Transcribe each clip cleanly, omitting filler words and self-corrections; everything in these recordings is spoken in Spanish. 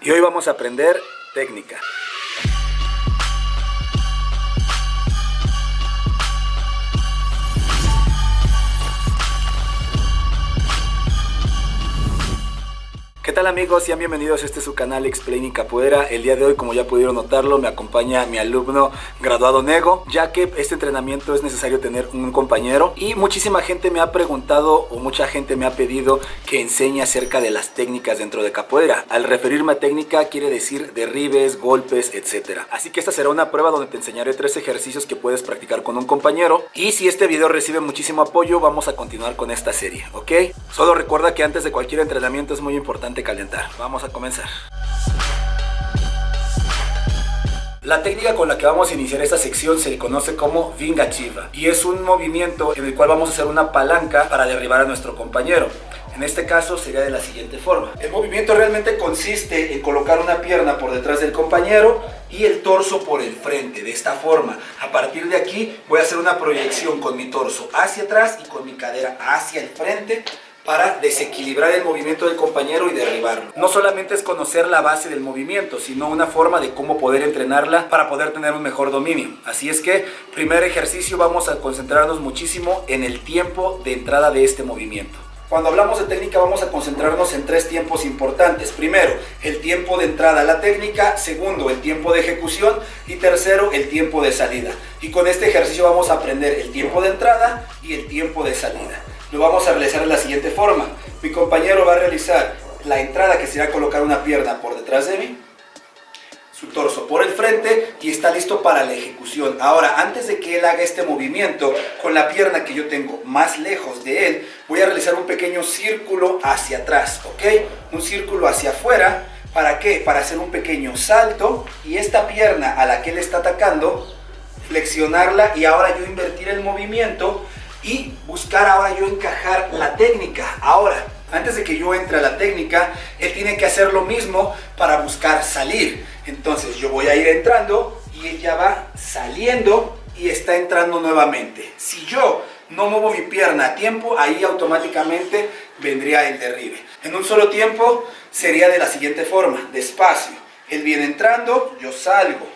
Y hoy vamos a aprender técnica. ¿Qué tal amigos? Sean bienvenidos a este su canal Explaining Capoeira. El día de hoy, como ya pudieron notarlo, me acompaña mi alumno graduado Nego, ya que este entrenamiento es necesario tener un compañero y muchísima gente me ha preguntado o mucha gente me ha pedido que enseñe acerca de las técnicas dentro de capoeira. Al referirme a técnica quiere decir derribes, golpes, etc. Así que esta será una prueba donde te enseñaré 3 ejercicios que puedes practicar con un compañero, y si este video recibe muchísimo apoyo vamos a continuar con esta serie, ¿ok? Solo recuerda que antes de cualquier entrenamiento es muy importante calentar. Vamos a comenzar. La técnica con la que vamos a iniciar esta sección se le conoce como Vingativa y es un movimiento en el cual vamos a hacer una palanca para derribar a nuestro compañero. En este caso sería de la siguiente forma. El movimiento realmente consiste en colocar una pierna por detrás del compañero y el torso por el frente, de esta forma. A partir de aquí voy a hacer una proyección con mi torso hacia atrás y con mi cadera hacia el frente, para desequilibrar el movimiento del compañero y derribarlo. No solamente es conocer la base del movimiento, sino una forma de cómo poder entrenarla para poder tener un mejor dominio. Así es que, primer ejercicio, vamos a concentrarnos muchísimo en el tiempo de entrada de este movimiento. Cuando hablamos de técnica vamos a concentrarnos en 3 tiempos importantes. Primero, el tiempo de entrada a la técnica. Segundo, el tiempo de ejecución. Y tercero, el tiempo de salida. Y con este ejercicio vamos a aprender el tiempo de entrada y el tiempo de salida. Lo vamos a realizar de la siguiente forma. Mi compañero va a realizar la entrada, que será colocar una pierna por detrás de mí, su torso por el frente, y está listo para la ejecución. Ahora, antes de que él haga este movimiento, con la pierna que yo tengo más lejos de él, voy a realizar un pequeño círculo hacia atrás, ¿ok? Un círculo hacia afuera. ¿Para qué? Para hacer un pequeño salto y esta pierna a la que él está atacando, flexionarla y ahora yo invertir el movimiento y buscar ahora yo encajar la técnica. Ahora, antes de que yo entre a la técnica, él tiene que hacer lo mismo para buscar salir. Entonces yo voy a ir entrando y él ya va saliendo y está entrando nuevamente. Si yo no muevo mi pierna a tiempo, ahí automáticamente vendría el derribe. En un solo tiempo sería de la siguiente forma, despacio. Él viene entrando, yo salgo.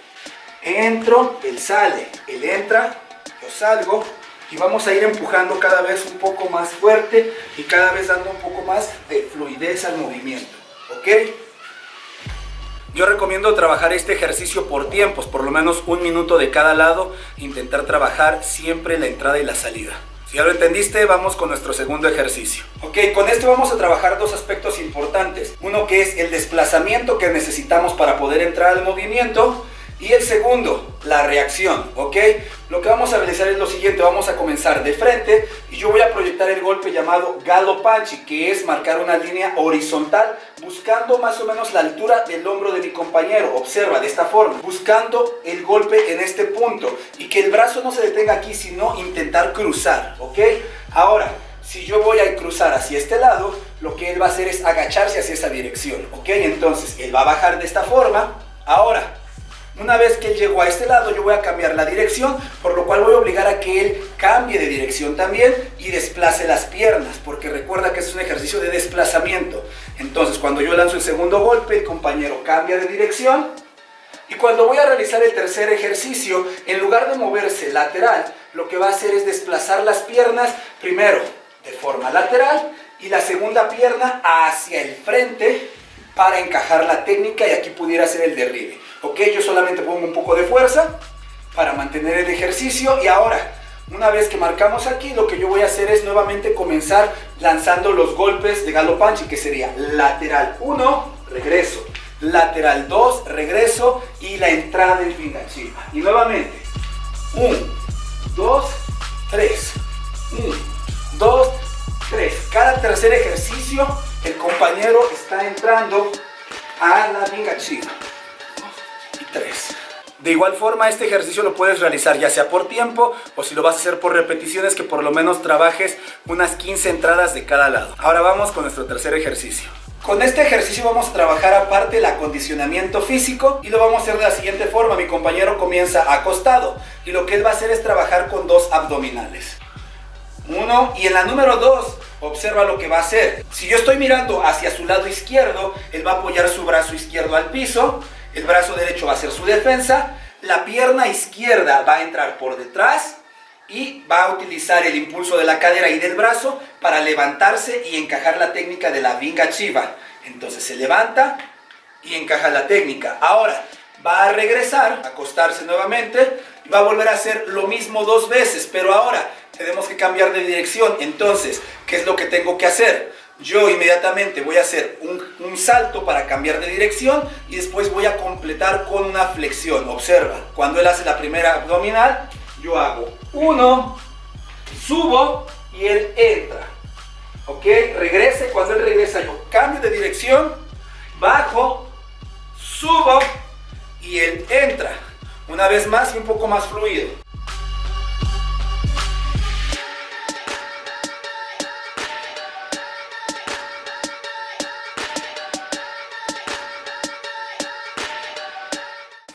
Entro, él sale. Él entra, yo salgo. Y vamos a ir empujando cada vez un poco más fuerte y cada vez dando un poco más de fluidez al movimiento, ¿ok? Yo recomiendo trabajar este ejercicio por tiempos, por lo menos 1 minuto de cada lado, intentar trabajar siempre la entrada y la salida. Si ya lo entendiste, vamos con nuestro segundo ejercicio. Ok, con este vamos a trabajar 2 aspectos importantes. Uno que es el desplazamiento que necesitamos para poder entrar al movimiento. Y el segundo, la reacción, ¿ok? Lo que vamos a realizar es lo siguiente. Vamos a comenzar de frente y yo voy a proyectar el golpe llamado Galo Punch, que es marcar una línea horizontal buscando más o menos la altura del hombro de mi compañero. Observa, de esta forma, buscando el golpe en este punto y que el brazo no se detenga aquí, sino intentar cruzar, ¿ok? Ahora, si yo voy a cruzar hacia este lado, lo que él va a hacer es agacharse hacia esa dirección, ¿ok? Entonces, él va a bajar de esta forma. Ahora, una vez que él llegó a este lado, yo voy a cambiar la dirección, por lo cual voy a obligar a que él cambie de dirección también y desplace las piernas, porque recuerda que es un ejercicio de desplazamiento. Entonces, cuando yo lanzo el segundo golpe, el compañero cambia de dirección. Y cuando voy a realizar el tercer ejercicio, en lugar de moverse lateral, lo que va a hacer es desplazar las piernas, primero de forma lateral y la segunda pierna hacia el frente para encajar la técnica, y aquí pudiera ser el derribe. Ok, yo solamente pongo un poco de fuerza para mantener el ejercicio. Y ahora, una vez que marcamos aquí, lo que yo voy a hair es nuevamente comenzar lanzando los golpes de Galo Punch, que sería lateral 1, regreso, lateral 2, regreso, y la entrada del Vingativa. Y nuevamente, 1, 2, 3, 1, 2, 3. Cada tercer ejercicio, el compañero está entrando a la Vingativa. 3. De igual forma, este ejercicio lo puedes realizar ya sea por tiempo o si lo vas a hacer por repeticiones, que por lo menos trabajes unas 15 entradas de cada lado. Ahora vamos con nuestro tercer ejercicio. Con este ejercicio vamos a trabajar aparte el acondicionamiento físico y lo vamos a hacer de la siguiente forma. Mi compañero comienza acostado y lo que él va a hacer es trabajar con 2 abdominales. 1, y en la número 2 Observa lo que va a hacer. Si yo estoy mirando hacia su lado izquierdo, él va a apoyar su brazo izquierdo al piso, el brazo derecho va a ser su defensa, la pierna izquierda va a entrar por detrás y va a utilizar el impulso de la cadera y del brazo para levantarse y encajar la técnica de la Vinga Chiva. Entonces se levanta y encaja la técnica. Ahora va a regresar, acostarse nuevamente y va a volver a hacer lo mismo 2 veces, pero ahora tenemos que cambiar de dirección. Entonces, ¿qué es lo que tengo que hacer? Yo inmediatamente voy a hacer un salto para cambiar de dirección y después voy a completar con una flexión. Observa, cuando él hace la primera abdominal, yo hago 1, subo y él entra. ¿Ok? Regrese, cuando él regresa yo cambio de dirección, bajo, subo y él entra. Una vez más y un poco más fluido.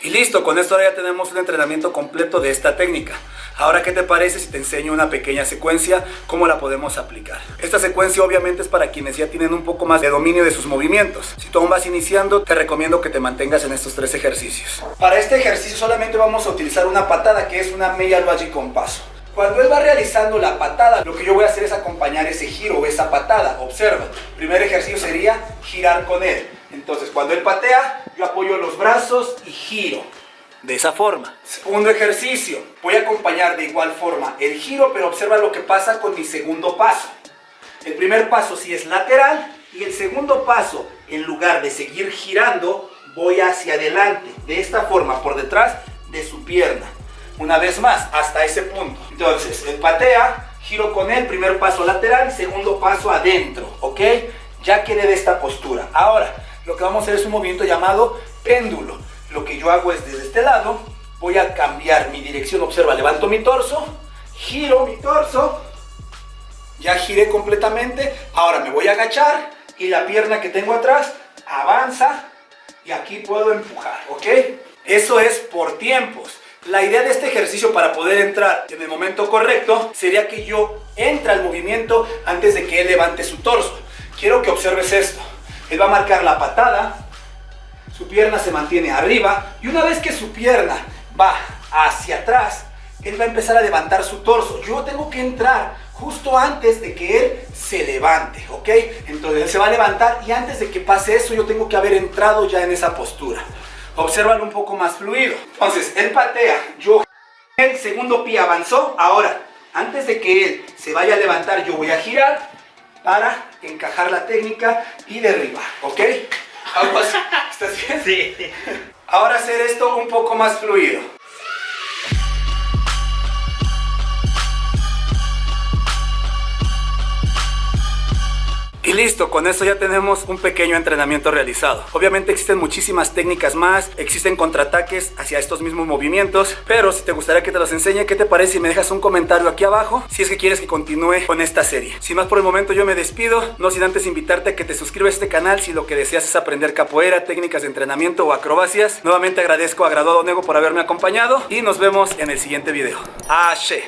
Y listo, con esto ahora ya tenemos un entrenamiento completo de esta técnica. Ahora, ¿qué te parece si te enseño una pequeña secuencia, cómo la podemos aplicar? Esta secuencia obviamente es para quienes ya tienen un poco más de dominio de sus movimientos. Si tú aún vas iniciando, te recomiendo que te mantengas en estos 3 ejercicios. Para este ejercicio solamente vamos a utilizar una patada, que es una meia lua con paso. Cuando él va realizando la patada, lo que yo voy a hacer es acompañar ese giro o esa patada. Observa, el primer ejercicio sería girar con él. Entonces, cuando él patea, yo apoyo los brazos y giro. De esa forma. Segundo ejercicio, voy a acompañar de igual forma el giro, pero observa lo que pasa con mi segundo paso. El primer paso sí es lateral y el segundo paso, en lugar de seguir girando, voy hacia adelante. De esta forma, por detrás de su pierna. Una vez más, hasta ese punto. Entonces, él patea, giro con él, primer paso lateral y segundo paso adentro, ¿ok? Ya quedé de esta postura. Ahora, lo que vamos a hacer es un movimiento llamado péndulo. Lo que yo hago es desde este lado, voy a cambiar mi dirección. Observa, levanto mi torso, giro mi torso, ya giré completamente. Ahora me voy a agachar y la pierna que tengo atrás avanza y aquí puedo empujar, ¿ok? Eso es por tiempos. La idea de este ejercicio para poder entrar en el momento correcto sería que yo entre al movimiento antes de que él levante su torso. Quiero que observes esto. Él va a marcar la patada, su pierna se mantiene arriba y una vez que su pierna va hacia atrás, él va a empezar a levantar su torso. Yo tengo que entrar justo antes de que él se levante, ¿ok? Entonces él se va a levantar y antes de que pase eso yo tengo que haber entrado ya en esa postura. Obsérvalo un poco más fluido. Entonces él patea, yo el segundo pie avanzó. Ahora, antes de que él se vaya a levantar, yo voy a girar para encajar la técnica y derribar, ¿ok? ¿Estás bien? Sí. Ahora hacer esto un poco más fluido. Y listo, con eso ya tenemos un pequeño entrenamiento realizado. Obviamente existen muchísimas técnicas más, existen contraataques hacia estos mismos movimientos, pero si te gustaría que te los enseñe, ¿qué te parece si me dejas un comentario aquí abajo? Si es que quieres que continúe con esta serie. Sin más por el momento yo me despido, no sin antes invitarte a que te suscribas a este canal si lo que deseas es aprender capoeira, técnicas de entrenamiento o acrobacias. Nuevamente agradezco a Graduado Nego por haberme acompañado y nos vemos en el siguiente video. Ashe.